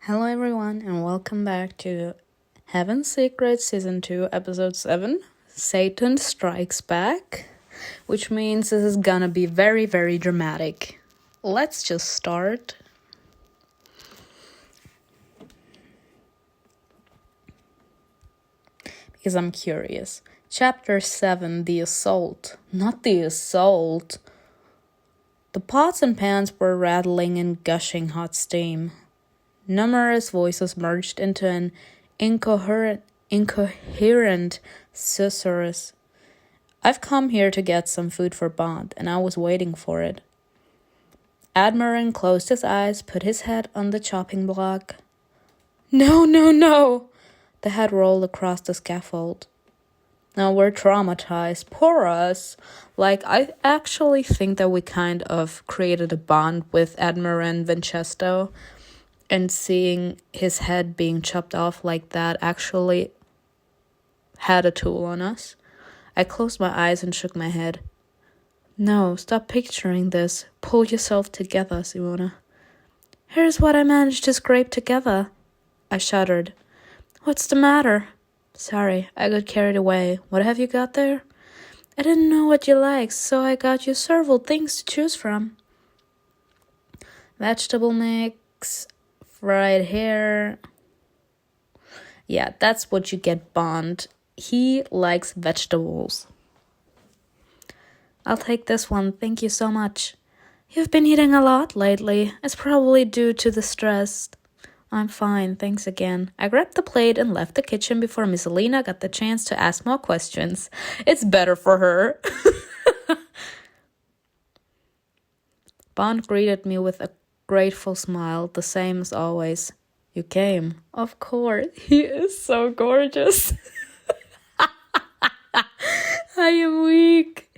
Hello everyone and welcome back to Heaven's Secret Season 2 Episode 7, Satan Strikes Back, which means this is gonna be very, very dramatic. Let's just start. Because I'm curious. Chapter 7, The Assault. Not the assault. The pots and pans were rattling and gushing hot steam. Numerous voices merged into an incoherent susurrus. I've come here to get some food for Bond, and I was waiting for it. Admiral closed his eyes, put his head on the chopping block. No, no, no! The head rolled across the scaffold. Now we're traumatized. Poor us. I actually think that we kind of created a bond with Admiral Vincesto. And seeing his head being chopped off like that actually had a toll on us. I closed my eyes and shook my head. No, stop picturing this. Pull yourself together, Simona. Here's what I managed to scrape together. I shuddered. What's the matter? Sorry, I got carried away. What have you got there? I didn't know what you liked, so I got you several things to choose from. Vegetable mix, right here. Yeah, that's what you get, Bond. He likes vegetables. I'll take this one, thank you so much. You've been eating a lot lately. It's probably due to the stress. I'm fine, thanks again. I grabbed the plate and left the kitchen before Miss Alina got the chance to ask more questions. It's better for her. Bond greeted me with a grateful smile, the same as always. You came. Of course. He is so gorgeous. I am weak.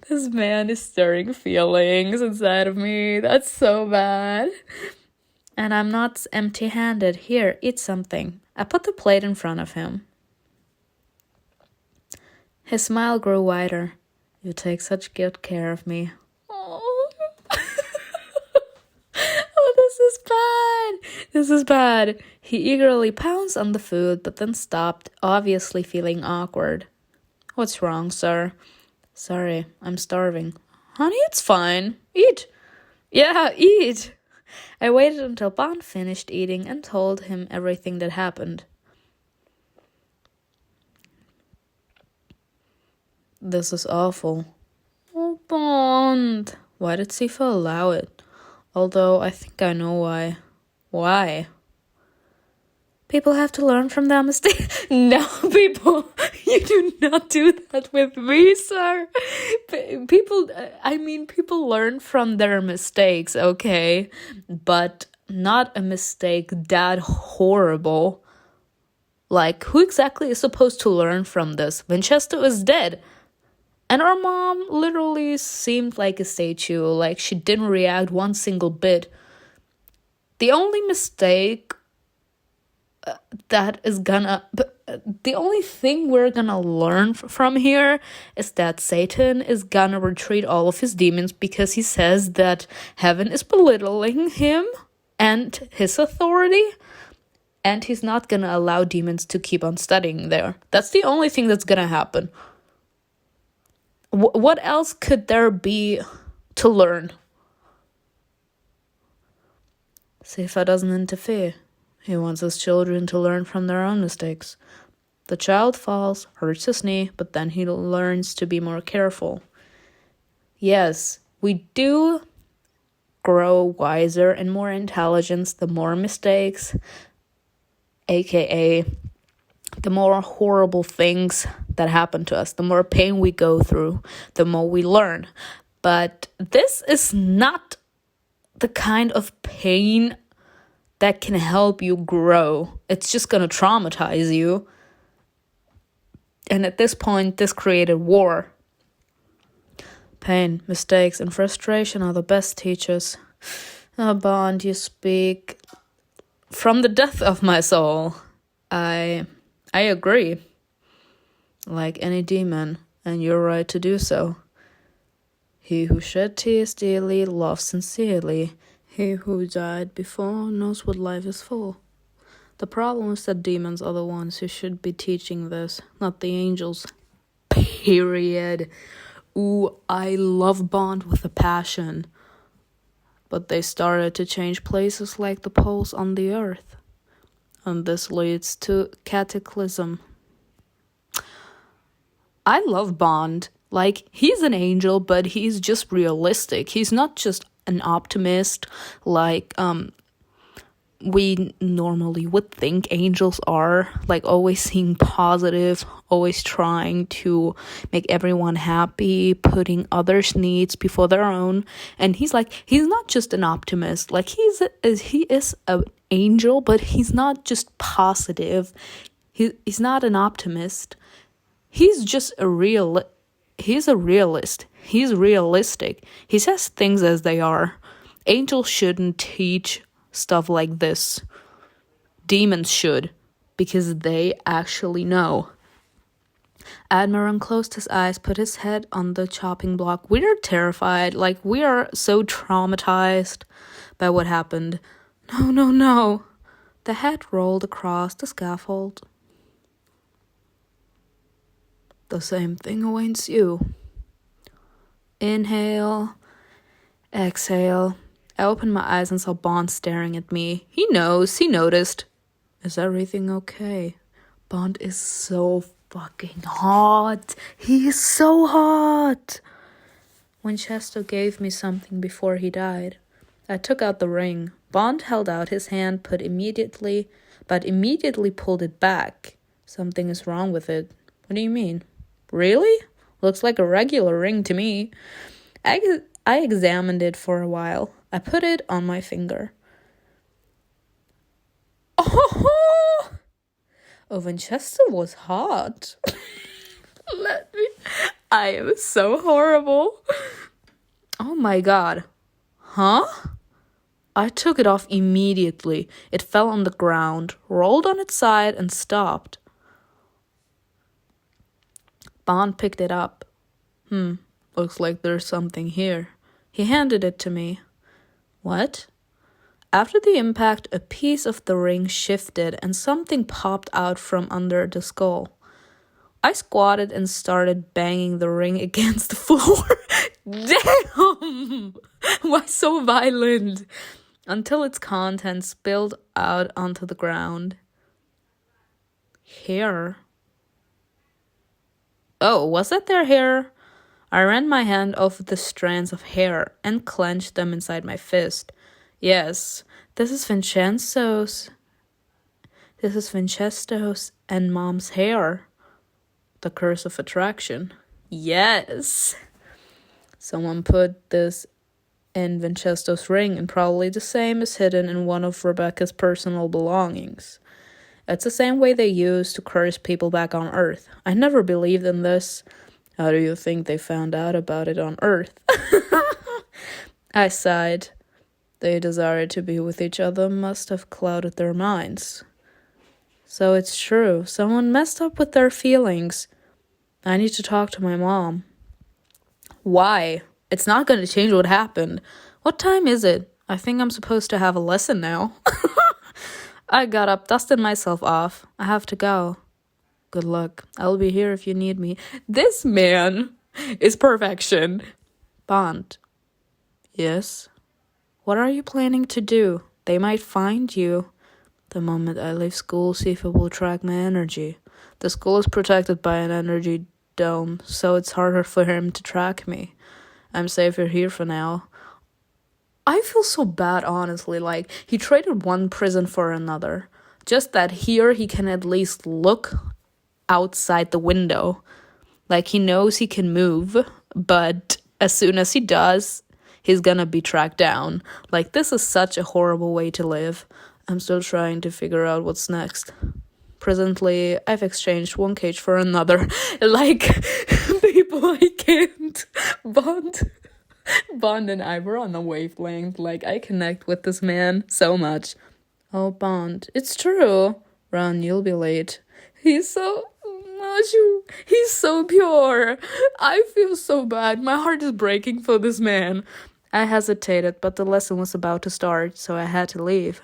This man is stirring feelings inside of me. That's so bad. And I'm not empty-handed. Here, eat something. I put the plate in front of him. His smile grew wider. You take such good care of me. This is bad. He eagerly pounced on the food, but then stopped, obviously feeling awkward. What's wrong, sir? Sorry, I'm starving. Honey, it's fine. Eat. Yeah, eat. I waited until Bond finished eating and told him everything that happened. This is awful. Oh, Bond. Why did Sifa allow it? Although I think I know why. Why? People have to learn from their mistakes. No, people, you do not do that with me, sir. People learn from their mistakes, okay? But not a mistake that horrible. Who exactly is supposed to learn from this? Vincesto is dead. And our mom literally seemed like a statue, she didn't react one single bit. The only mistake the only thing we're gonna learn from here is that Satan is gonna retreat all of his demons because he says that heaven is belittling him and his authority, and he's not gonna allow demons to keep on studying there. That's the only thing that's gonna happen. What else could there be to learn? Sifa doesn't interfere. He wants his children to learn from their own mistakes. The child falls, hurts his knee, but then he learns to be more careful. Yes, we do grow wiser and more intelligent the more mistakes, aka the more horrible things that happen to us, the more pain we go through, the more we learn. But this is not the kind of pain that can help you grow. It's just gonna traumatize you. And at this point, this created war. Pain, mistakes, and frustration are the best teachers. Oh, Bond, you speak from the depth of my soul. I agree. Like any demon, and you're right to do so. He who shed tears dearly loves sincerely. He who died before knows what life is for. The problem is that demons are the ones who should be teaching this, not the angels. Period. Ooh, I love Bond with a passion. But they started to change places like the poles on the earth. And this leads to cataclysm. I love Bond. Like, he's an angel, but he's just realistic. He's not just an optimist like we normally would think angels are, like always seeing positive, always trying to make everyone happy, putting others' needs before their own. And he's not just an optimist. Like, he is an angel, but he's not just positive. He's not an optimist. He's just he's a realist. He's realistic. He says things as they are. Angels shouldn't teach stuff like this. Demons should, because they actually know. Admiral closed his eyes, put his head on the chopping block. We are terrified. Like, we are so traumatized by what happened. No, no, no. The head rolled across the scaffold. The same thing awaits you. Inhale, exhale. I opened my eyes and saw Bond staring at me. He noticed. Is everything okay? Bond is so fucking hot. He is so hot. Winchester gave me something before he died. I took out the ring. Bond held out his hand, but immediately pulled it back. Something is wrong with it. What do you mean? Really? Looks like a regular ring to me. I examined it for a while. I put it on my finger. Oh, Winchester was hot. I am so horrible. Oh my god. Huh? I took it off immediately. It fell on the ground, rolled on its side, and stopped. Bond picked it up. Looks like there's something here. He handed it to me. What? After the impact, a piece of the ring shifted and something popped out from under the skull. I squatted and started banging the ring against the floor. Damn! Why so violent? Until its contents spilled out onto the ground. Hair. Oh, was that their hair? I ran my hand over the strands of hair and clenched them inside my fist. Yes, this is Vincenzo's and Mom's hair. The curse of attraction. Yes. Someone put this in Vincenzo's ring, and probably the same is hidden in one of Rebecca's personal belongings. It's the same way they use to curse people back on Earth. I never believed in this. How do you think they found out about it on Earth? I sighed. They desire to be with each other must have clouded their minds. So it's true. Someone messed up with their feelings. I need to talk to my mom. Why? It's not going to change what happened. What time is it? I think I'm supposed to have a lesson now. I got up, dusted myself off. I have to go. Good luck. I'll be here if you need me. This man is perfection. Bond. Yes? What are you planning to do? They might find you. The moment I leave school, see if it will track my energy. The school is protected by an energy dome, so it's harder for him to track me. I'm safer here for now. I feel so bad, honestly. Like, he traded one prison for another. Just that here he can at least look outside the window. Like, he knows he can move, but as soon as he does, he's gonna be tracked down. Like, this is such a horrible way to live. I'm still trying to figure out what's next. Presently, I've exchanged one cage for another. Like, people, I can't. Bond and I were on a wavelength. Like, I connect with this man so much. Oh, Bond, it's true. Run, you'll be late. He's so pure. I feel so bad. My heart is breaking for this man. I hesitated, but the lesson was about to start, so I had to leave.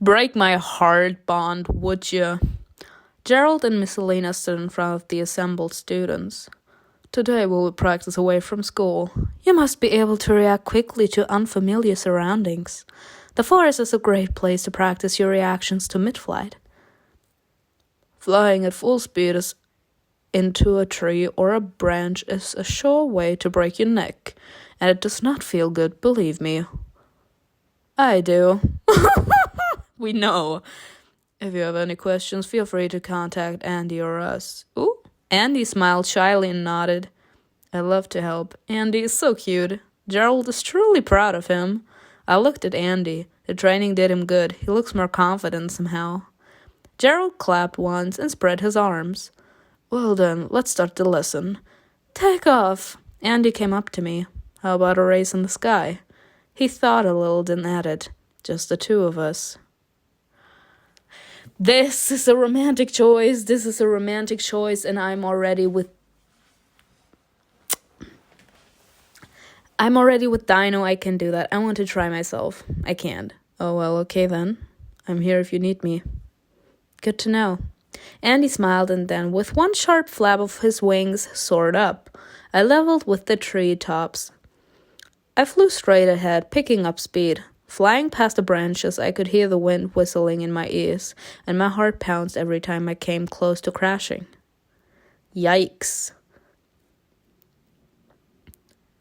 Break my heart, Bond, would you? Gerald and Miss Selena stood in front of the assembled students. Today we will practice away from school. You must be able to react quickly to unfamiliar surroundings. The forest is a great place to practice your reactions to mid-flight. Flying at full speed into a tree or a branch is a sure way to break your neck, and it does not feel good, believe me. I do. We know. If you have any questions, feel free to contact Andy or us. Ooh, Andy smiled shyly and nodded. I'd love to help. Andy is so cute. Gerald is truly proud of him. I looked at Andy. The training did him good. He looks more confident somehow. Gerald clapped once and spread his arms. Well then, let's start the lesson. Take off. Andy came up to me. How about a race in the sky? He thought a little, then added, just the two of us. This is a romantic choice. This is a romantic choice, and I'm already with DINO. I can do that. I want to try myself. I can't. Oh well, okay then. I'm here if you need me. Good to know. Andy smiled and then, with one sharp flap of his wings, soared up. I leveled with the tree tops. I flew straight ahead, picking up speed. Flying past the branches, I could hear the wind whistling in my ears, and my heart pounced every time I came close to crashing. Yikes.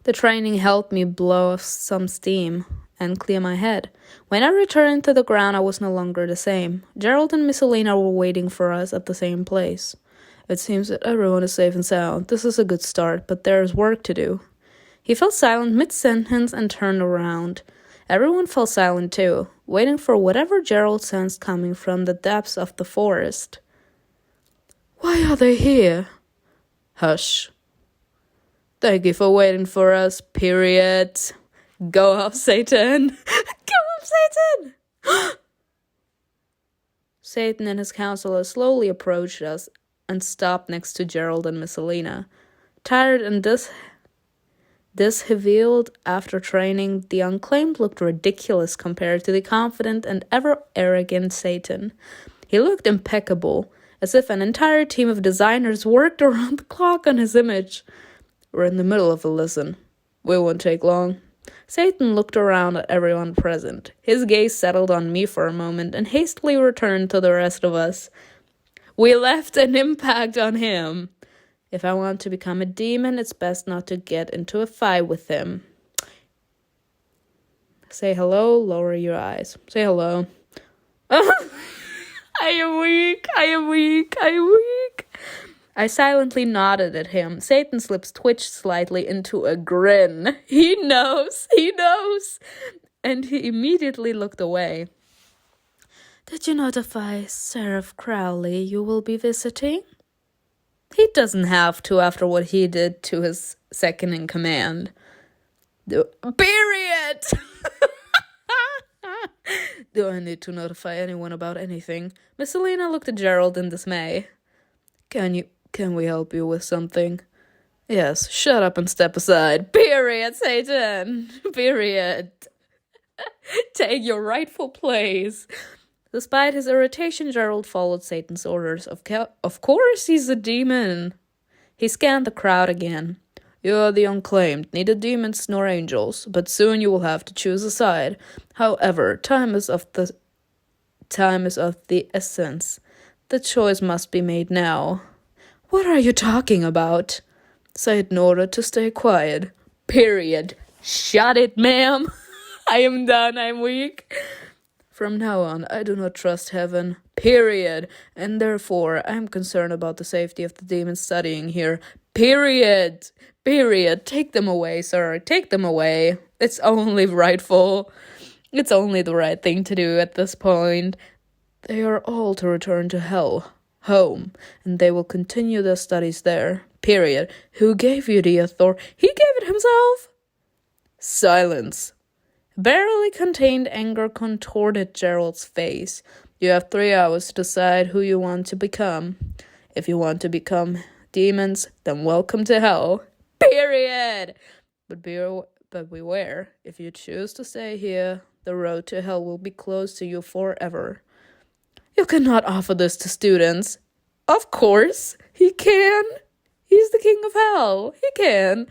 The training helped me blow off some steam and clear my head. When I returned to the ground, I was no longer the same. Gerald and Miss Selena were waiting for us at the same place. It seems that everyone is safe and sound. This is a good start, but there is work to do. He fell silent mid-sentence and turned around. Everyone fell silent too, waiting for whatever Gerald sensed coming from the depths of the forest. Why are they here? Hush. Thank you for waiting for us, period. Go off, Satan. Go off, Satan. Satan and his counselor slowly approached us and stopped next to Gerald and Miss Selena. Tired and disheveled after training, the unclaimed looked ridiculous compared to the confident and ever-arrogant Satan. He looked impeccable, as if an entire team of designers worked around the clock on his image. We're in the middle of a lesson. We won't take long. Satan looked around at everyone present. His gaze settled on me for a moment and hastily returned to the rest of us. We left an impact on him. If I want to become a demon, it's best not to get into a fight with him. Say hello, lower your eyes. Say hello. I am weak. I silently nodded at him. Satan's lips twitched slightly into a grin. He knows. And he immediately looked away. Did you notify Sheriff Crowley you will be visiting? He doesn't have to after what he did to his second in command. Period! Do I need to notify anyone about anything? Miss Selena looked at Gerald in dismay. Can we help you with something? Yes, shut up and step aside. Period, Satan. Period. Take your rightful place. Despite his irritation, Gerald followed Satan's orders. Of course he's a demon. He scanned the crowd again. You are the unclaimed, neither demons nor angels, but soon you will have to choose a side. However, time is of the essence. The choice must be made now. What are you talking about? Say it in order to stay quiet. Period. Shut it, ma'am. I am done. I'm weak. From now on, I do not trust heaven. Period. And therefore, I am concerned about the safety of the demons studying here. Period. Take them away, sir. Take them away. It's only rightful. It's only the right thing to do at this point. They are all to return to hell. Home, and they will continue their studies there. Period. Who gave you the authority? He gave it himself. Silence. Barely contained anger contorted Gerald's face. You have 3 hours to decide who you want to become. If you want to become demons, then welcome to hell. Period. But beware. If you choose to stay here, The road to hell will be closed to you forever. You cannot offer this to students. Of course, he can. He's the king of hell. He can.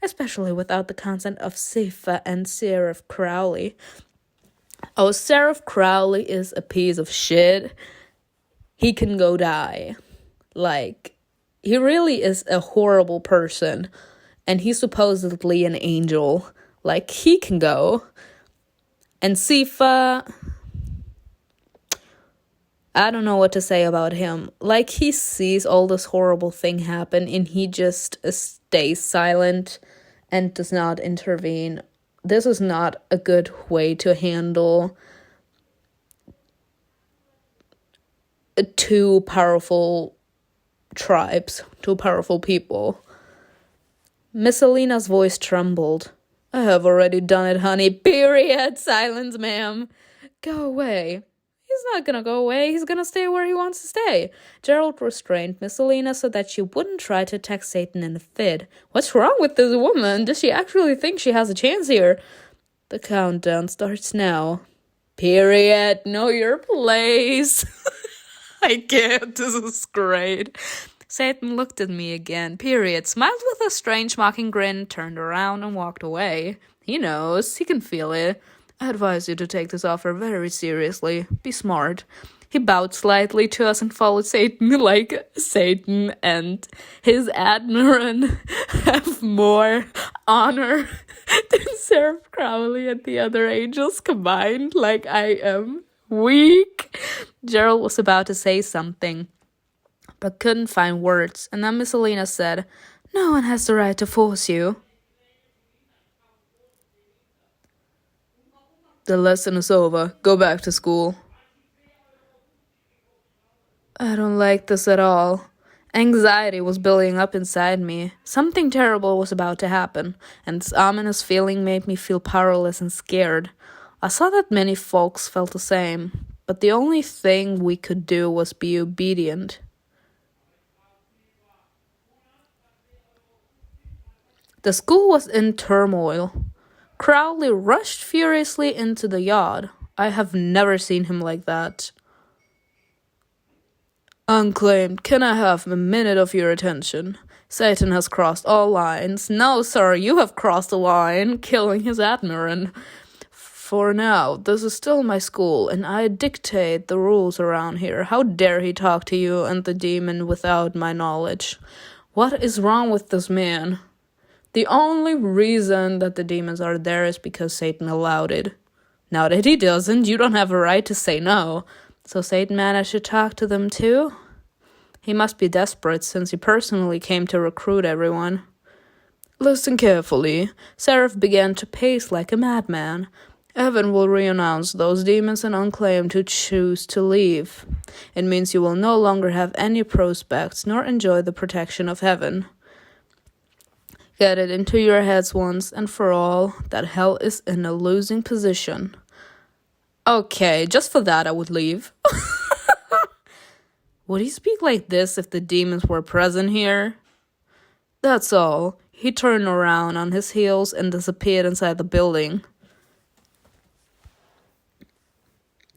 Especially without the consent of Sifa and Sheriff Crowley. Oh, Sheriff Crowley is a piece of shit. He can go die. Like, he really is a horrible person. And he's supposedly an angel. Like, he can go. And Sifa, I don't know what to say about him. Like, he sees all this horrible thing happen and he just stays silent and does not intervene. This is not a good way to handle two powerful tribes, two powerful people. Miss Alina's voice trembled. I have already done it, honey. Period. Silence, ma'am. Go away. He's not gonna go away. He's gonna stay where he wants to stay. Gerald restrained Miss Alina so that she wouldn't try to attack Satan in a fit. What's wrong with this woman? Does she actually think she has a chance here? The countdown starts now. Period. Know your place. I can't. This is great. Satan looked at me again. Period. Smiled with a strange mocking grin, turned around and walked away. He knows. He can feel it. I advise you to take this offer very seriously. Be smart. He bowed slightly to us and followed Satan like Satan and his admiral have more honor than Sheriff Crowley and the other angels combined. Like, I am weak. Gerald was about to say something, but couldn't find words. And then Miss Alina said, no one has the right to force you. The lesson is over. Go back to school. I don't like this at all. Anxiety was building up inside me. Something terrible was about to happen, and this ominous feeling made me feel powerless and scared. I saw that many folks felt the same, but the only thing we could do was be obedient. The school was in turmoil. Crowley rushed furiously into the yard. I have never seen him like that. Unclaimed, can I have a minute of your attention? Satan has crossed all lines. No, sir, you have crossed a line, killing his admiral. For now, this is still my school, and I dictate the rules around here. How dare he talk to you and the demon without my knowledge? What is wrong with this man? The only reason that the demons are there is because Satan allowed it. Now that he doesn't, you don't have a right to say no. So Satan managed to talk to them too? He must be desperate since he personally came to recruit everyone. Listen carefully. Seraph began to pace like a madman. Heaven will renounce those demons and unclaimed who choose to leave. It means you will no longer have any prospects nor enjoy the protection of heaven. Get it into your heads once and for all that hell is in a losing position. Okay, just for that I would leave. Would he speak like this if the demons were present here? That's all. He turned around on his heels and disappeared inside the building.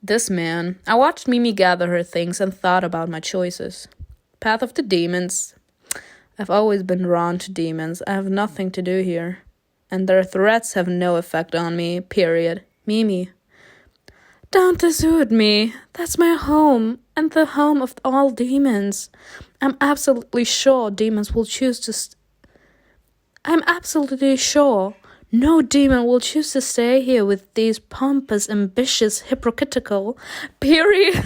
This man. I watched Mimi gather her things and thought about my choices. Path of the demons. I've always been drawn to demons. I have nothing to do here. And their threats have no effect on me, period. Mimi. Don't dissuade me. That's my home, and the home of all demons. I'm absolutely sure demons will choose to... I'm absolutely sure no demon will choose to stay here with these pompous, ambitious, hypocritical... Period.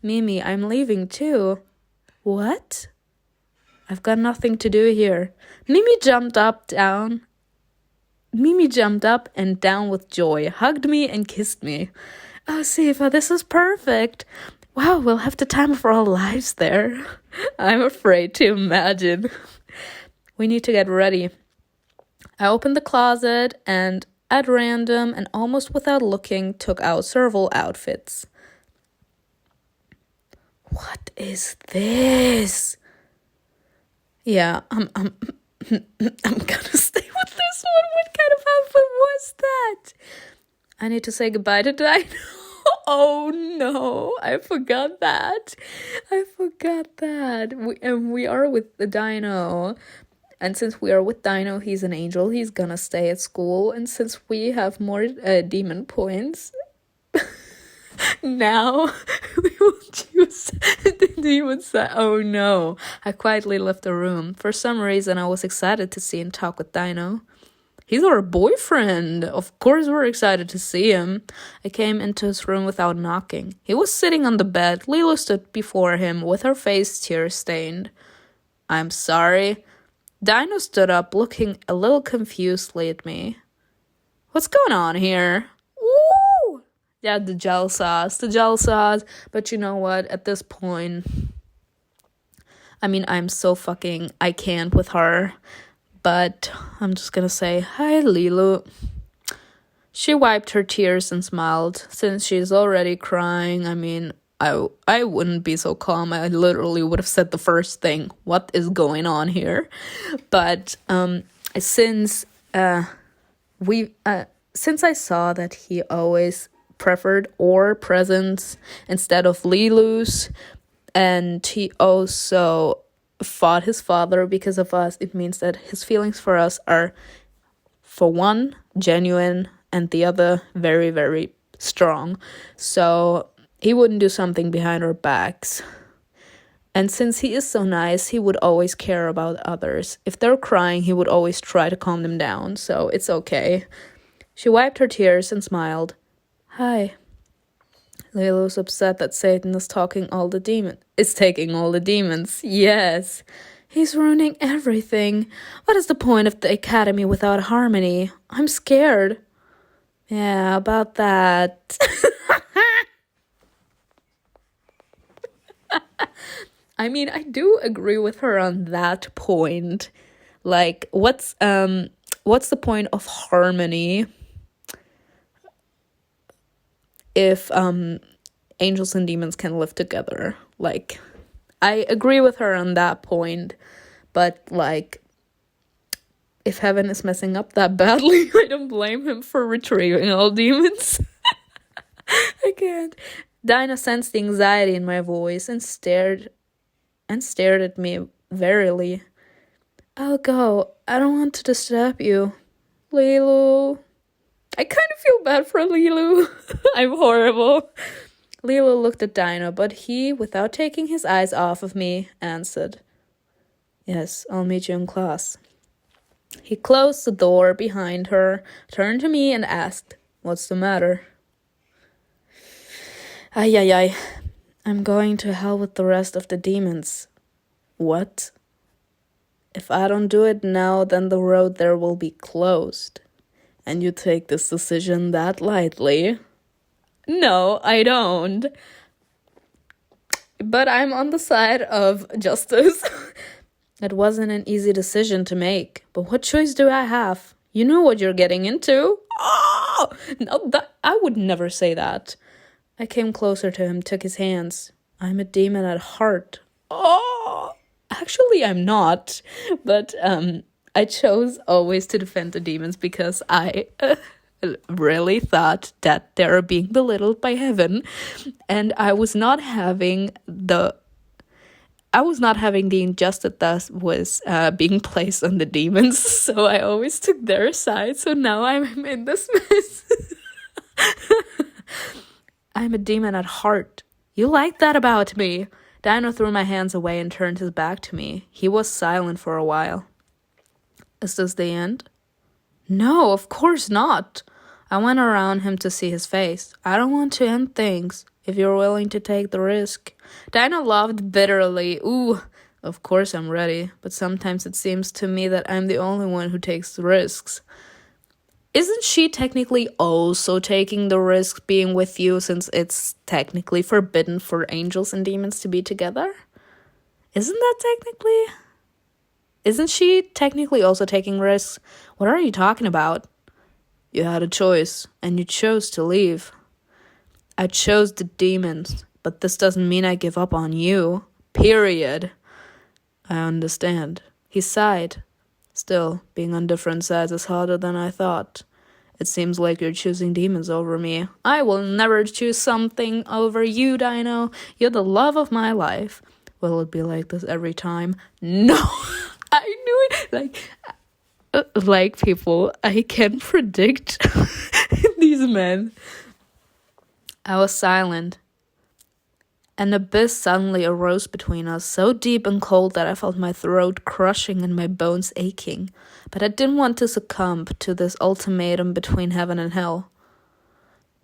Mimi, I'm leaving too. What? I've got nothing to do here. Mimi jumped up and down with joy, hugged me and kissed me. Oh, Sifa, this is perfect. Wow, we'll have the time of our lives there. I'm afraid to imagine. We need to get ready. I opened the closet and, at random and almost without looking, took out several outfits. What is this? Yeah, I'm gonna stay with this one. What kind of outfit was that? I need to say goodbye to Dino. Oh no, I forgot that. We are with the Dino. And since we are with Dino, he's an angel. He's gonna stay at school. And since we have more demon points, now we will choose the demon side. Oh no. I quietly left the room. For some reason, I was excited to see and talk with Dino. He's our boyfriend. Of course we're excited to see him. I came into his room without knocking. He was sitting on the bed. Lilo stood before him with her face tear-stained. I'm sorry. Dino stood up, looking a little confusedly at me. What's going on here? Woo! Yeah, the gel sauce. But you know what? At this point, I mean, I can't with her. But I'm just gonna say, hi, Lilu. She wiped her tears and smiled. Since she's already crying, I mean, I wouldn't be so calm. I literally would have said the first thing. What is going on here? But since I saw that he always preferred our presents instead of Lilu's, and he also fought his father because of us, it means that his feelings for us are, for one, genuine, and the other, very, very strong. So he wouldn't do something behind our backs. And since he is so nice, he would always care about others. If they're crying, he would always try to calm them down, so it's okay. She wiped her tears and smiled. Hi. Lilo's upset that Satan is taking all the demons. Yes. He's ruining everything. What is the point of the academy without harmony? I'm scared. Yeah, about that. I mean, I do agree with her on that point. Like, what's the point of harmony if angels and demons can live together? Like, I agree with her on that point, but like, if heaven is messing up that badly, I don't blame him for retrieving all demons. I can't. Dinah sensed the anxiety in my voice and stared at me warily. I'll go. I don't want to disturb you. Lilu. I kind of feel bad for Lilu. I'm horrible. Lilu looked at Dinah, but he, without taking his eyes off of me, answered, Yes, I'll meet you in class. He closed the door behind her, turned to me and asked, What's the matter? Ay. I'm going to hell with the rest of the demons. What? If I don't do it now, then the road there will be closed. And you take this decision that lightly? No, I don't. But I'm on the side of justice. It wasn't an easy decision to make. But what choice do I have? You know what you're getting into. Oh! No, I would never say that. I came closer to him, took his hands. I'm a demon at heart. Oh! Actually, I'm not. But I chose always to defend the demons because I really thought that they were being belittled by heaven, and I was not having the injustice that was being placed on the demons. So I always took their side. So now I'm in this mess. I'm a demon at heart. You like that about me? Dino threw my hands away and turned his back to me. He was silent for a while. Is this the end? No, of course not. I went around him to see his face. I don't want to end things, if you're willing to take the risk. Dino laughed bitterly. Ooh, of course I'm ready, but sometimes it seems to me that I'm the only one who takes the risks. Isn't she technically also taking the risk being with you, since it's technically forbidden for angels and demons to be together? Isn't she technically also taking risks? What are you talking about? You had a choice, and you chose to leave. I chose the demons, but this doesn't mean I give up on you. Period. I understand. He sighed. Still, being on different sides is harder than I thought. It seems like you're choosing demons over me. I will never choose something over you, Dino. You're the love of my life. Will it be like this every time? No! I knew it! Like people, I can predict these men. I was silent. An abyss suddenly arose between us, so deep and cold that I felt my throat crushing and my bones aching. But I didn't want to succumb to this ultimatum between heaven and hell.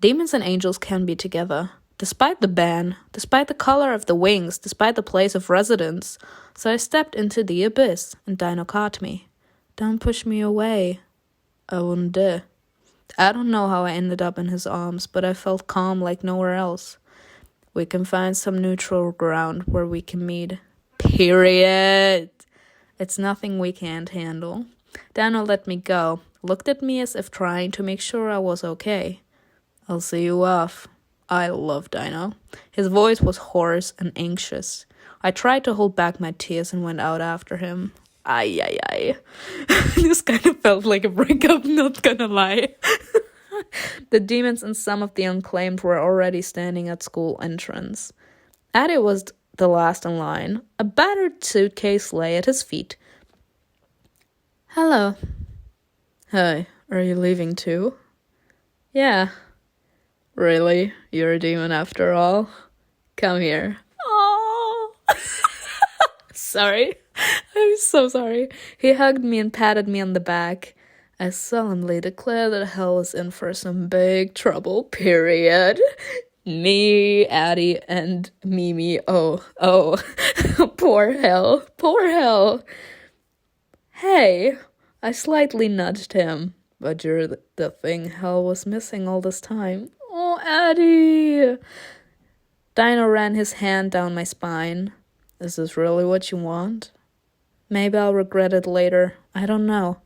Demons and angels can be together, despite the ban, despite the color of the wings, despite the place of residence. So I stepped into the abyss, and Dino caught me. Don't push me away. I wouldn't dare. I don't know how I ended up in his arms, but I felt calm like nowhere else. We can find some neutral ground where we can meet. Period. It's nothing we can't handle. Dino let me go, looked at me as if trying to make sure I was okay. I'll see you off. I love Dino. His voice was hoarse and anxious. I tried to hold back my tears and went out after him. Ay. This kind of felt like a breakup, not gonna lie. The demons and some of the unclaimed were already standing at school entrance. Eddie was the last in line. A battered suitcase lay at his feet. Hello. Hey, are you leaving too? Yeah. Really? You're a demon after all? Come here. Oh. Sorry. I'm so sorry. He hugged me and patted me on the back. I solemnly declare that hell is in for some big trouble, period. Me, Addie, and Mimi. Oh. Poor hell. Hey, I slightly nudged him. But you're the thing hell was missing all this time. Oh, Addie. Dino ran his hand down my spine. Is this really what you want? Maybe I'll regret it later. I don't know.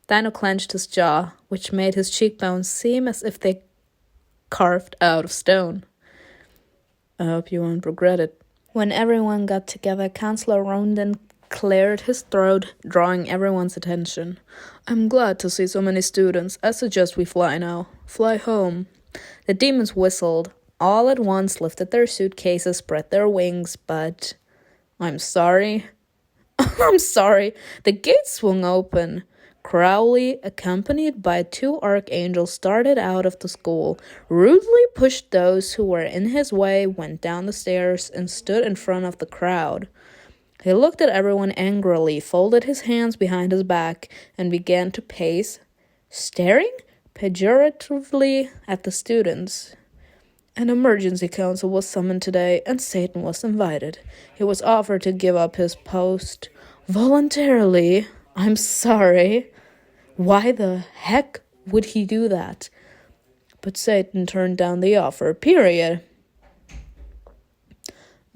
Dino clenched his jaw, which made his cheekbones seem as if they carved out of stone. I hope you won't regret it. When everyone got together, Counselor Rondon cleared his throat, drawing everyone's attention. I'm glad to see so many students. I suggest we fly now. Fly home. The demons whistled, all at once lifted their suitcases, spread their wings, but... I'm sorry. I'm sorry. The gate swung open. Crowley, accompanied by 2 archangels, started out of the school, rudely pushed those who were in his way, went down the stairs, and stood in front of the crowd. He looked at everyone angrily, folded his hands behind his back, and began to pace, staring pejoratively at the students. An emergency council was summoned today, and Satan was invited. He was offered to give up his post voluntarily. I'm sorry. Why the heck would he do that? But Satan turned down the offer, period.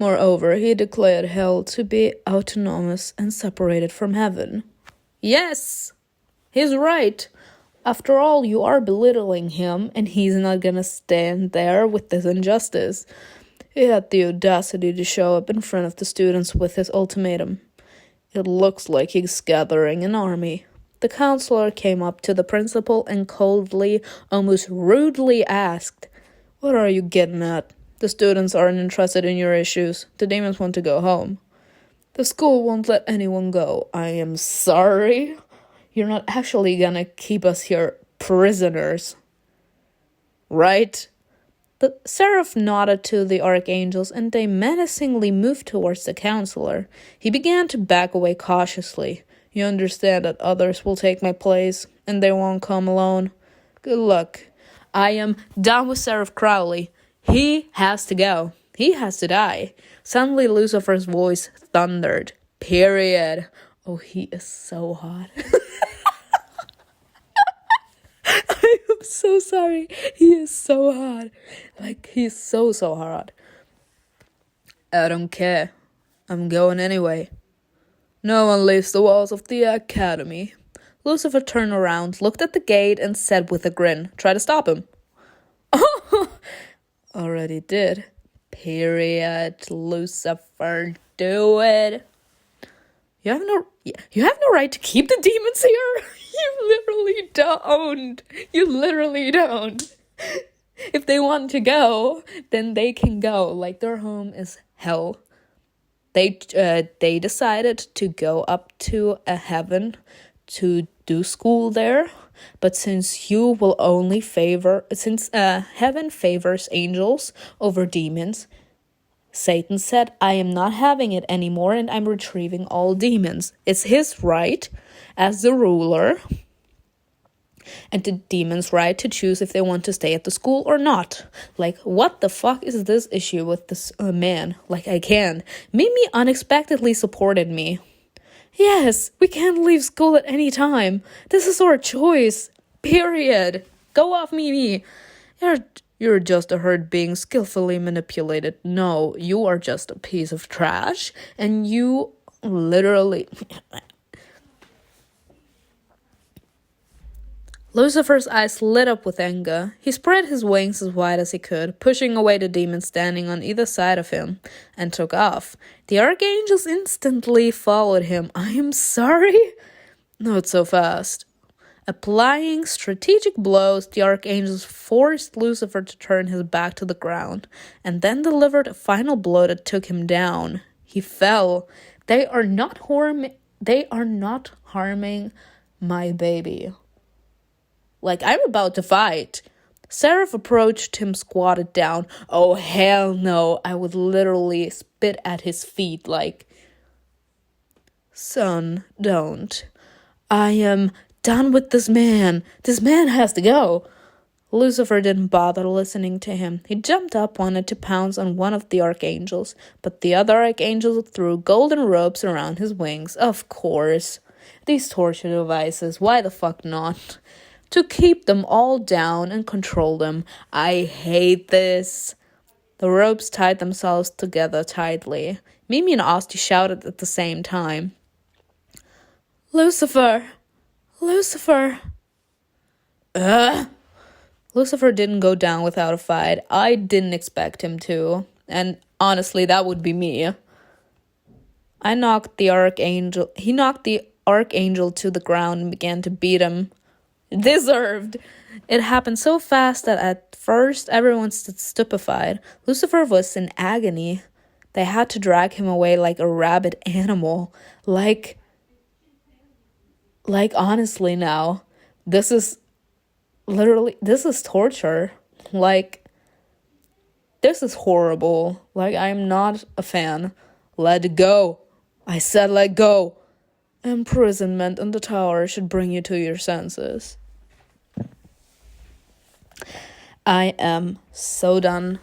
Moreover, he declared hell to be autonomous and separated from heaven. Yes, he's right. After all, you are belittling him, and he's not gonna stand there with this injustice. He had the audacity to show up in front of the students with his ultimatum. It looks like he's gathering an army. The counselor came up to the principal and coldly, almost rudely asked, What are you getting at? The students aren't interested in your issues. The demons want to go home. The school won't let anyone go. I am sorry. You're not actually gonna keep us here prisoners. Right? The seraph nodded to the archangels, and they menacingly moved towards the counselor. He began to back away cautiously. You understand that others will take my place, and they won't come alone. Good luck. I am done with Seraph Crowley. He has to go. He has to die. Suddenly Lucifer's voice thundered. Period. Oh, he is so hot. I'm so sorry. He is so hot. He's so hot. I don't care. I'm going anyway. No one leaves the walls of the academy. Lucifer turned around, looked at the gate, and said with a grin, Try to stop him. Already did. Period. Lucifer, do it. You have no right to keep the demons here. You literally don't. You literally don't. If they want to go, then they can go. Like, their home is hell. They decided to go up to a heaven to do school there, but since heaven favors angels over demons, Satan said, I am not having it anymore and I'm retrieving all demons. It's his right as the ruler and the demons' right to choose if they want to stay at the school or not. Like, what the fuck is this issue with this man? Like, I can't. Mimi unexpectedly supported me. Yes, we can't leave school at any time. This is our choice. Period. Go off, Mimi. You're just a herd being skillfully manipulated. No, you are just a piece of trash. And you literally... Lucifer's eyes lit up with anger. He spread his wings as wide as he could, pushing away the demons standing on either side of him, and took off. The archangels instantly followed him. I am sorry? Not so fast. Applying strategic blows, the archangels forced Lucifer to turn his back to the ground, and then delivered a final blow that took him down. He fell. They are not harming my baby. Like, I'm about to fight. Seraph approached him, squatted down. Oh, hell no. I would literally spit at his feet like, son, don't. I am done with this man. This man has to go. Lucifer didn't bother listening to him. He jumped up, wanted to pounce on one of the archangels, but the other archangel threw golden ropes around his wings. Of course. These torture devices, why the fuck not? To keep them all down and control them. I hate this. The ropes tied themselves together tightly. Mimi and Asti shouted at the same time. Lucifer! Lucifer! Lucifer didn't go down without a fight. I didn't expect him to. And honestly, that would be me. He knocked the archangel to the ground and began to beat him. Deserved. It happened so fast that at first everyone stood stupefied. Lucifer was in agony. They had to drag him away like a rabid animal. Like honestly now, this is torture. Like, this is horrible. Like, I'm not a fan. Let go. I said let go. Imprisonment in the tower should bring you to your senses. I am so done.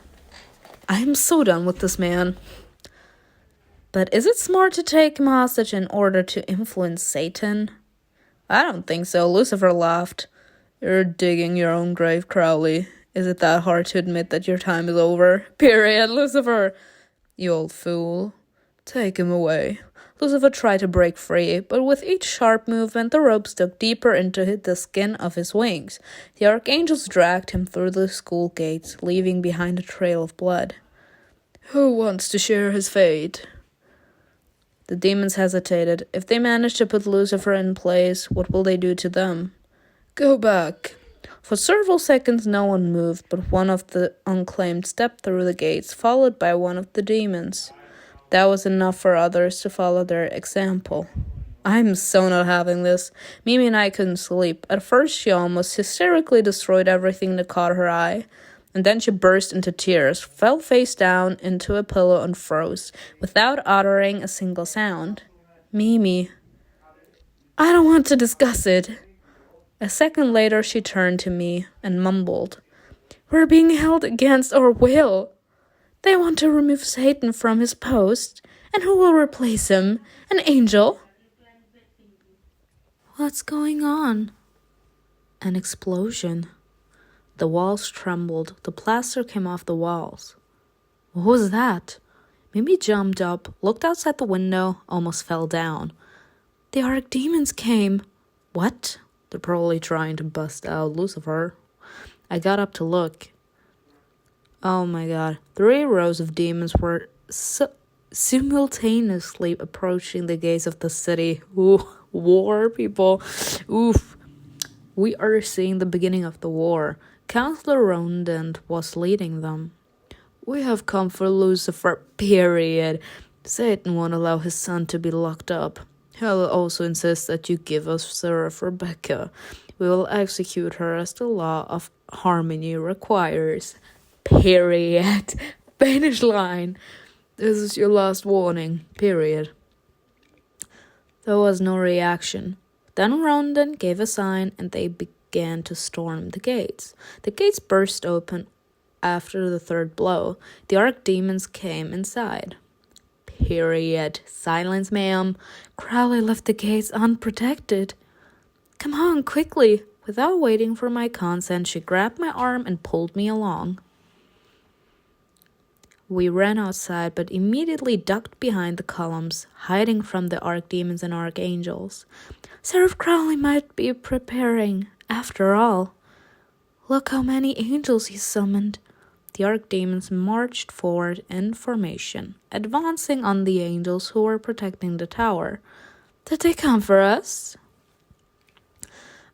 I am so done with this man. But is it smart to take him hostage in order to influence Satan? I don't think so. Lucifer laughed. You're digging your own grave, Crowley. Is it that hard to admit that your time is over? Period, Lucifer. You old fool. Take him away. Lucifer tried to break free, but with each sharp movement, the ropes dug deeper into the skin of his wings. The archangels dragged him through the school gates, leaving behind a trail of blood. Who wants to share his fate? The demons hesitated. If they manage to put Lucifer in place, what will they do to them? Go back. For several seconds, no one moved, but one of the unclaimed stepped through the gates, followed by one of the demons. That was enough for others to follow their example. I'm so not having this. Mimi and I couldn't sleep. At first, she almost hysterically destroyed everything that caught her eye. And then she burst into tears, fell face down into a pillow and froze, without uttering a single sound. Mimi. I don't want to discuss it. A second later, she turned to me and mumbled. We're being held against our will. They want to remove Satan from his post, and who will replace him? An angel? What's going on? An explosion. The walls trembled. The plaster came off the walls. What was that? Mimi jumped up, looked outside the window, almost fell down. The archdemons came. What? They're probably trying to bust out Lucifer. I got up to look. Oh my god. 3 rows of demons were simultaneously approaching the gates of the city. Ooh, war, people. Oof. We are seeing the beginning of the war. Counselor Rondant was leading them. We have come for Lucifer, period. Satan won't allow his son to be locked up. He'll also insist that you give us Seraph Rebecca. We will execute her as the law of harmony requires. Period. Finish line. This is your last warning. Period. There was no reaction. Then Rondon gave a sign and they began to storm the gates. The gates burst open after the third blow. The archdemons came inside. Period. Silence, ma'am. Crowley left the gates unprotected. Come on, quickly. Without waiting for my consent, she grabbed my arm and pulled me along. We ran outside, but immediately ducked behind the columns, hiding from the archdemons and archangels. Seraph Crowley might be preparing, after all. Look how many angels he summoned. The archdemons marched forward in formation, advancing on the angels who were protecting the tower. Did they come for us?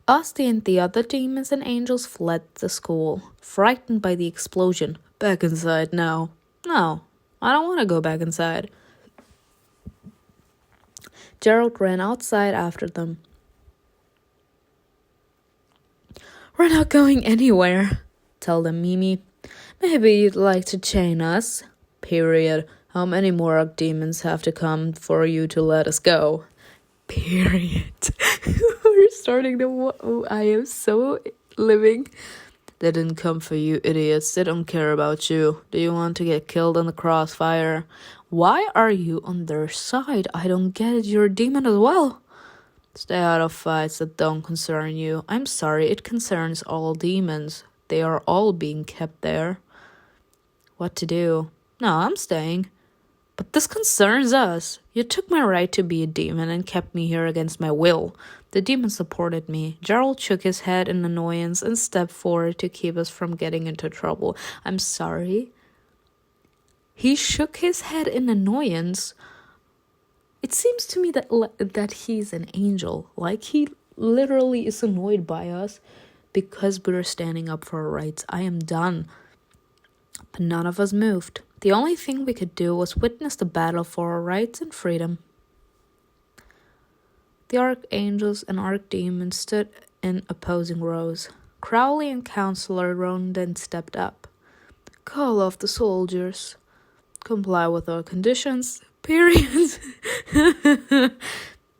Asti and the other demons and angels fled the school, frightened by the explosion. Back inside now. No, I don't want to go back inside. Gerald ran outside after them. We're not going anywhere, told them Mimi. Maybe you'd like to chain us. Period. How many more archdemons have to come for you to let us go? Period. We're starting to... I am so living. They didn't come for you, idiots. They don't care about you. Do you want to get killed in the crossfire? Why are you on their side? I don't get it. You're a demon as well. Stay out of fights that don't concern you. I'm sorry, it concerns all demons. They are all being kept there. What to do? No, I'm staying. But this concerns us. You took my right to be a demon and kept me here against my will. The demon supported me. Gerald shook his head in annoyance and stepped forward to keep us from getting into trouble. I'm sorry. He shook his head in annoyance. It seems to me that he's an angel. Like he literally is annoyed by us because we're standing up for our rights. I am done. But none of us moved. The only thing we could do was witness the battle for our rights and freedom. The archangels and archdemons stood in opposing rows. Crowley and Counselor Rondon stepped up. Call off the soldiers. Comply with our conditions. Period.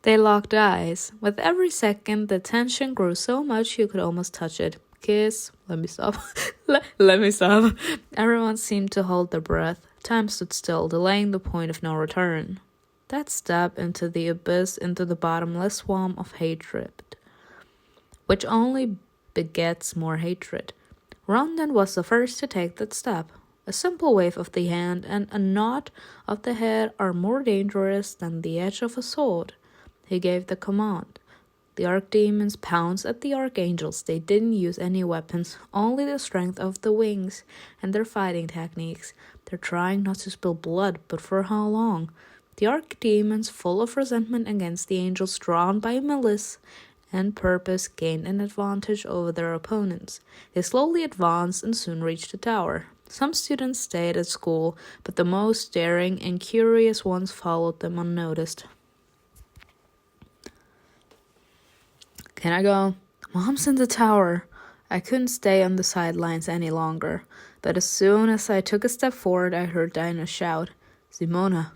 They locked eyes. With every second, the tension grew so much you could almost touch it. Kiss. Let me stop. Let me stop. Everyone seemed to hold their breath. Time stood still, delaying the point of no return. That step into the abyss, into the bottomless swamp of hatred, which only begets more hatred. Rondon was the first to take that step. A simple wave of the hand and a nod of the head are more dangerous than the edge of a sword. He gave the command. The archdemons pounced at the archangels. They didn't use any weapons, only the strength of the wings and their fighting techniques. They're trying not to spill blood, but for how long? The archdemons, full of resentment against the angels, drawn by malice and purpose, gained an advantage over their opponents. They slowly advanced and soon reached the tower. Some students stayed at school, but the most daring and curious ones followed them unnoticed. Can I go? Mom's in the tower. I couldn't stay on the sidelines any longer, but as soon as I took a step forward, I heard DINO shout, Simona.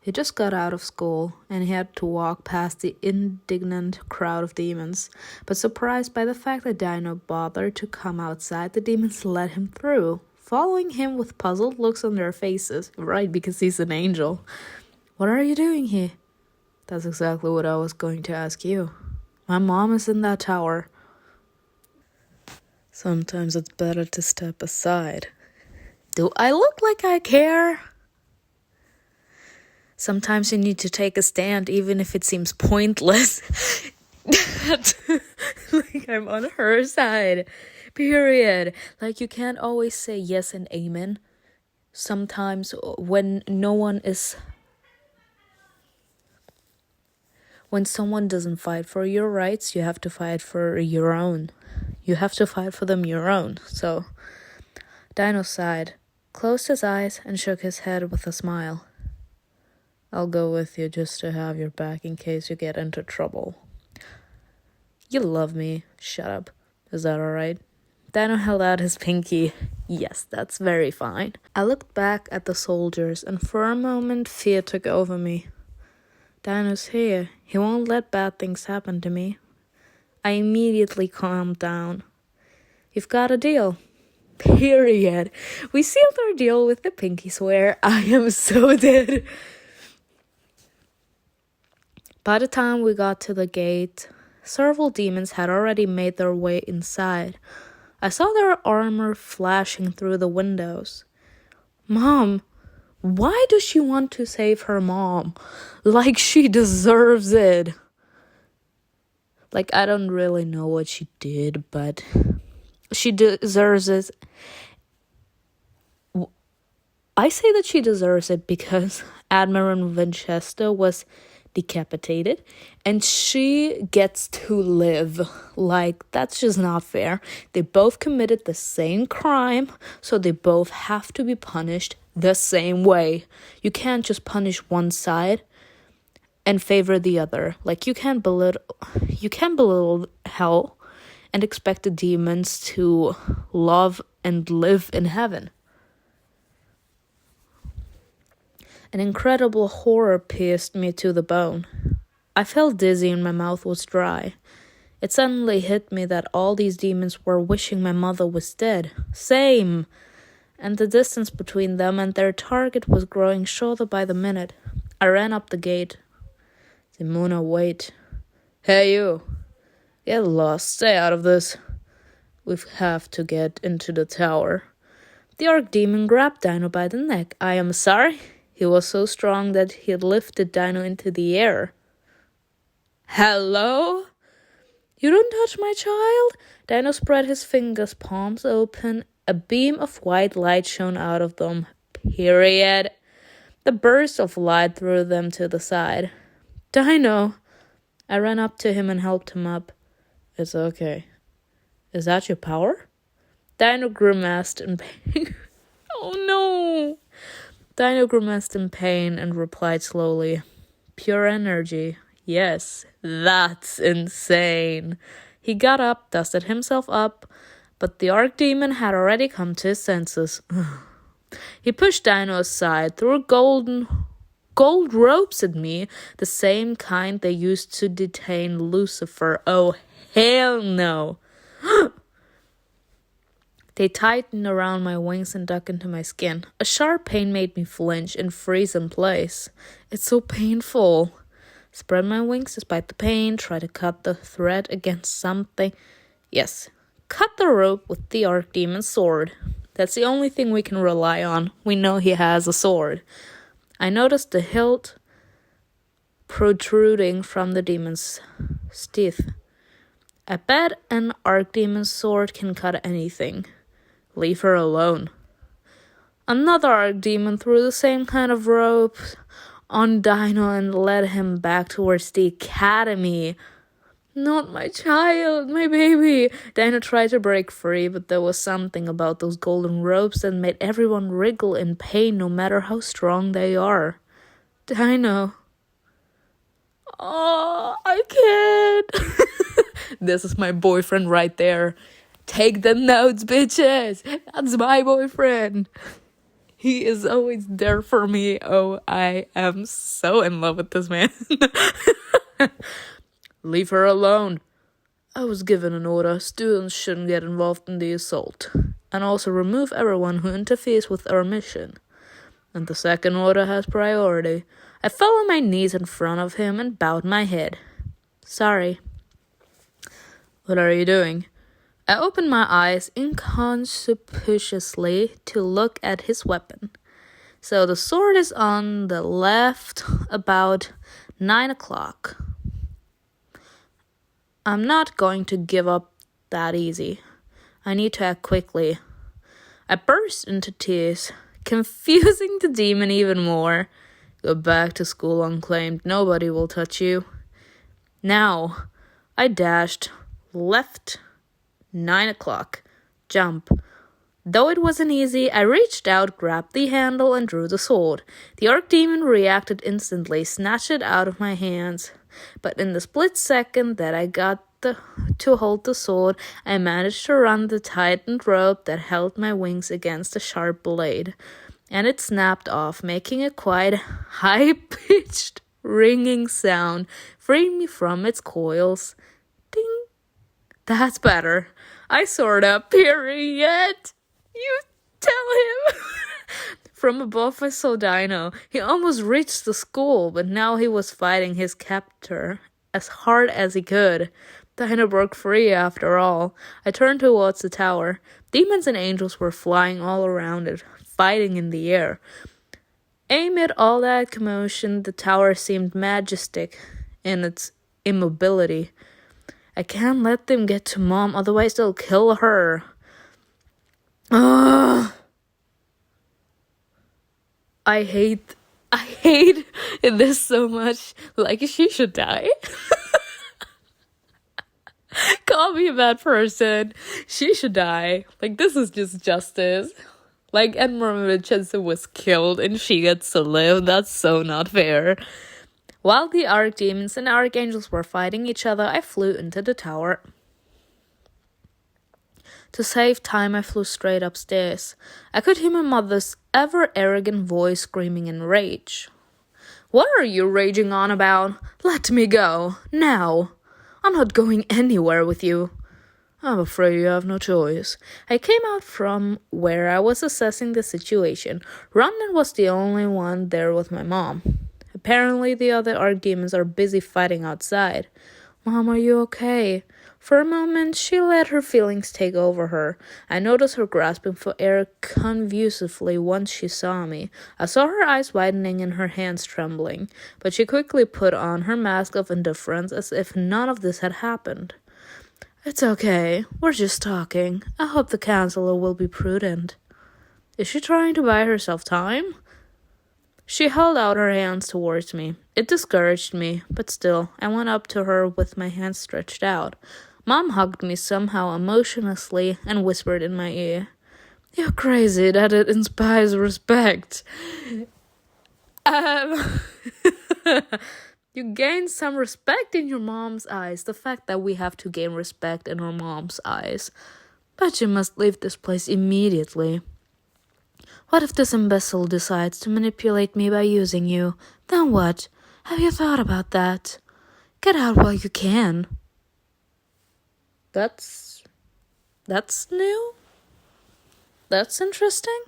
He just got out of school, and he had to walk past the indignant crowd of demons. But surprised by the fact that DINO bothered to come outside, the demons let him through, following him with puzzled looks on their faces. Right, because he's an angel. What are you doing here? That's exactly what I was going to ask you. My mom is in that tower. Sometimes it's better to step aside. Do I look like I care? Sometimes you need to take a stand even if it seems pointless. Like I'm on her side. Period. Like you can't always say yes and amen. Sometimes when someone doesn't fight for your rights, you have to fight for your own. You have to fight for them your own. So Dino sighed, closed his eyes, and shook his head with a smile. I'll go with you just to have your back in case you get into trouble. You love me. Shut up. Is that alright? Dino held out his pinky. Yes, that's very fine. I looked back at the soldiers, and for a moment fear took over me. Dino's here. He won't let bad things happen to me. I immediately calmed down. You've got a deal. Period. We sealed our deal with the pinky swear. I am so dead. By the time we got to the gate, several demons had already made their way inside. I saw their armor flashing through the windows. Mom, why does she want to save her mom? Like she deserves it. Like, I don't really know what she did, but she deserves it. I say that she deserves it because Admiral Winchester was decapitated and she gets to live. Like, that's just not fair. They both committed the same crime, so they both have to be punished the same way. You can't just punish one side and favor the other. Like, you can't belittle hell and expect the demons to love and live in heaven. An incredible horror pierced me to the bone. I felt dizzy and my mouth was dry. It suddenly hit me that all these demons were wishing my mother was dead. Same! And the distance between them and their target was growing shorter by the minute. I ran up the gate. Simona, wait. Hey, you. Get lost. Stay out of this. We have to get into the tower. The Archdemon grabbed Dino by the neck. I am sorry. He was so strong that he lifted Dino into the air. Hello? You don't touch my child? Dino spread his fingers, palms open. A beam of white light shone out of them. Period. The burst of light threw them to the side. Dino. I ran up to him and helped him up. It's okay. Is that your power? Dino grimaced in pain. Oh no! Dino grimaced in pain and replied slowly, pure energy. Yes, that's insane. He got up, dusted himself up, but the Archdemon had already come to his senses. He pushed Dino aside, threw gold ropes at me, the same kind they used to detain Lucifer. Oh, hell no. They tightened around my wings and dug into my skin. A sharp pain made me flinch and freeze in place. It's so painful. Spread my wings despite the pain, try to cut the thread against something. Yes, cut the rope with the Archdemon's sword. That's the only thing we can rely on. We know he has a sword. I noticed the hilt protruding from the demon's teeth. I bet an Archdemon's sword can cut anything. Leave her alone. Another Archdemon threw the same kind of rope on Dino and led him back towards the academy. Not my child, my baby. Dino tried to break free, but there was something about those golden ropes that made everyone wriggle in pain no matter how strong they are. Dino. Oh, I can't. This is my boyfriend right there. Take the notes, bitches. That's my boyfriend. He is always there for me. Oh, I am so in love with this man. Leave her alone. I was given an order. Students shouldn't get involved in the assault. And also remove everyone who interferes with our mission. And the second order has priority. I fell on my knees in front of him and bowed my head. Sorry. What are you doing? I opened my eyes inconspicuously to look at his weapon. So the sword is on the left, about 9 o'clock. I'm not going to give up that easy. I need to act quickly. I burst into tears. confusing the demon even more. Go back to school unclaimed. Nobody will touch you. Now, I dashed left 9 o'clock. Jump. Though it wasn't easy, I reached out, grabbed the handle, and drew the sword. The archdemon reacted instantly, snatched it out of my hands. But in the split second that I got to hold the sword, I managed to run the tightened rope that held my wings against the sharp blade, and it snapped off, making a quite high-pitched, ringing sound, freeing me from its coils. Ding! That's better. I soared up, period. You tell him. From above, I saw DINO. He almost reached the school, but now he was fighting his captor as hard as he could. DINO broke free after all. I turned towards the tower. Demons and angels were flying all around it, fighting in the air. Amid all that commotion, the tower seemed majestic in its immobility. I can't let them get to Mom, otherwise they'll kill her. Ugh. I hate this so much. Like, she should die. Call me a bad person. She should die. Like, this is just justice. Like, Admiral Vincenzo was killed and she gets to live. That's so not fair. While the archdemons and archangels were fighting each other, I flew into the tower. To save time, I flew straight upstairs. I could hear my mother's ever-arrogant voice screaming in rage. What are you raging on about? Let me go, now. I'm not going anywhere with you. I'm afraid you have no choice. I came out from where I was assessing the situation. Rondon was the only one there with my mom. Apparently, the other archdemons are busy fighting outside. Mom, are you okay? For a moment, she let her feelings take over her. I noticed her grasping for air convulsively once she saw me. I saw her eyes widening and her hands trembling, but she quickly put on her mask of indifference as if none of this had happened. It's okay. We're just talking. I hope the counselor will be prudent. Is she trying to buy herself time? She held out her hands towards me. It discouraged me, but still, I went up to her with my hands stretched out. Mom hugged me somehow emotionlessly and whispered in my ear, You're crazy that it inspires respect. You gain some respect in your mom's eyes. The fact that we have to gain respect in our mom's eyes. But you must leave this place immediately. What if this imbecile decides to manipulate me by using you? Then what? Have you thought about that? Get out while you can. That's new? That's interesting.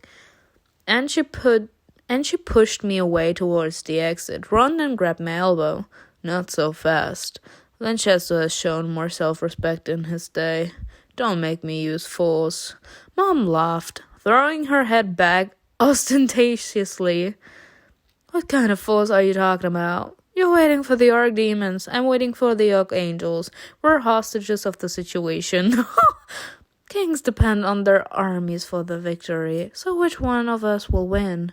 And she pushed me away towards the exit. Rondon grabbed my elbow. Not so fast. Vincenzo has shown more self-respect in his day. Don't make me use force. Mom laughed, throwing her head back ostentatiously. What kind of force are you talking about? You're waiting for the archdemons. I'm waiting for the archangels. We're hostages of the situation. Kings depend on their armies for the victory, so which one of us will win?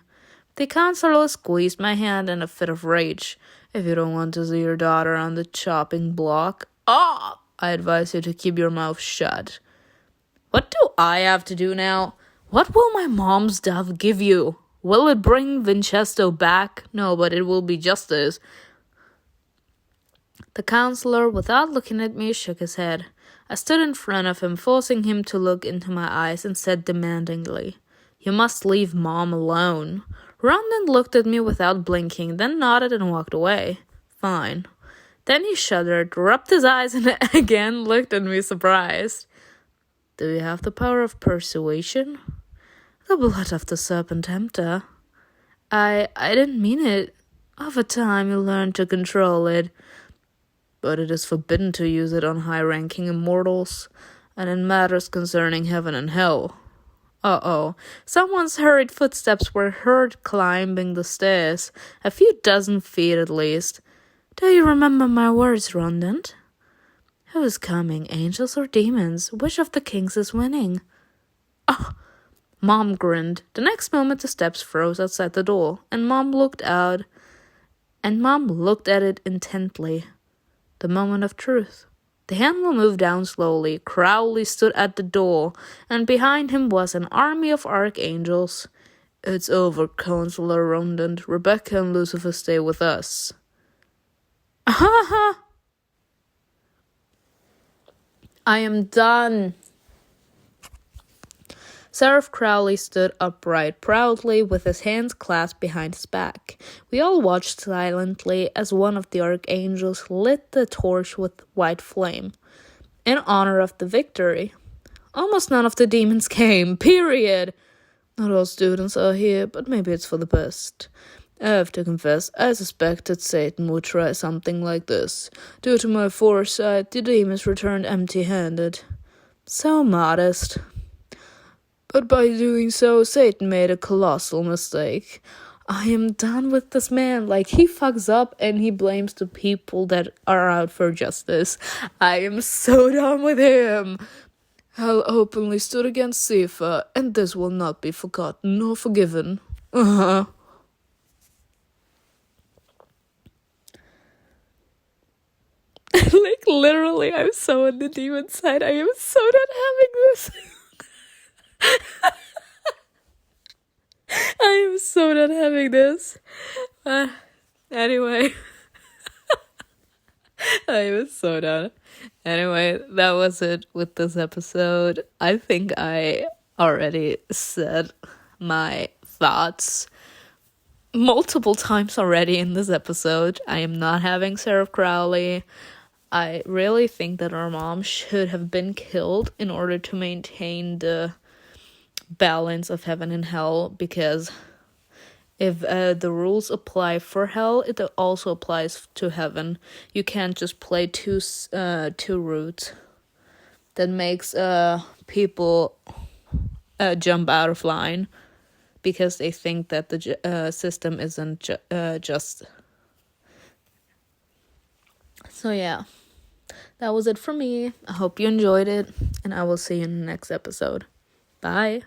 The counselor squeezed my hand in a fit of rage. If you don't want to see your daughter on the chopping block, I advise you to keep your mouth shut. What do I have to do now? What will my mom's death give you? Will it bring Vincenzo back? No, but it will be justice. The counselor, without looking at me, shook his head. I stood in front of him, forcing him to look into my eyes, and said demandingly, You must leave Mom alone. Rondon looked at me without blinking, then nodded and walked away. Fine. Then he shuddered, rubbed his eyes, and again looked at me surprised. Do you have the power of persuasion? The blood of the serpent tempter. I didn't mean it. Over time you learn to control it. But it is forbidden to use it on high-ranking immortals, and in matters concerning heaven and hell. Someone's hurried footsteps were heard climbing the stairs, a few dozen feet at least. Do you remember my words, Rondon? Who is coming, angels or demons? Which of the kings is winning? Mom grinned. The next moment the steps froze outside the door, and Mom looked at it intently. The moment of truth. The handle moved down slowly. Crowley stood at the door, and behind him was an army of archangels. It's over, Counselor Rondant. Rebecca and Lucifer stay with us. Ha ha! I am done. Sheriff Crowley stood upright proudly with his hands clasped behind his back. We all watched silently as one of the archangels lit the torch with white flame, in honor of the victory. Almost none of the demons came, period. Not all students are here, but maybe it's for the best. I have to confess, I suspected Satan would try something like this. Due to my foresight, the demons returned empty-handed. So modest. But by doing so, Satan made a colossal mistake. I am done with this man. Like, he fucks up and he blames the people that are out for justice. I am so done with him. Hell openly stood against Sifa, and this will not be forgotten nor forgiven. Like, literally, I'm so on the demon side. I am so not having this. I am so not having this. Anyway. I was so done. Anyway, that was it with this episode. I think I already said my thoughts multiple times already in this episode. I am not having Sheriff Crowley. I really think that our mom should have been killed in order to maintain the balance of heaven and hell, because if the rules apply for hell, it also applies to heaven. You can't just play two routes. That makes people jump out of line because they think that the system isn't just. So yeah, that was it for me. I hope you enjoyed it, and I will see you in the next episode. Bye.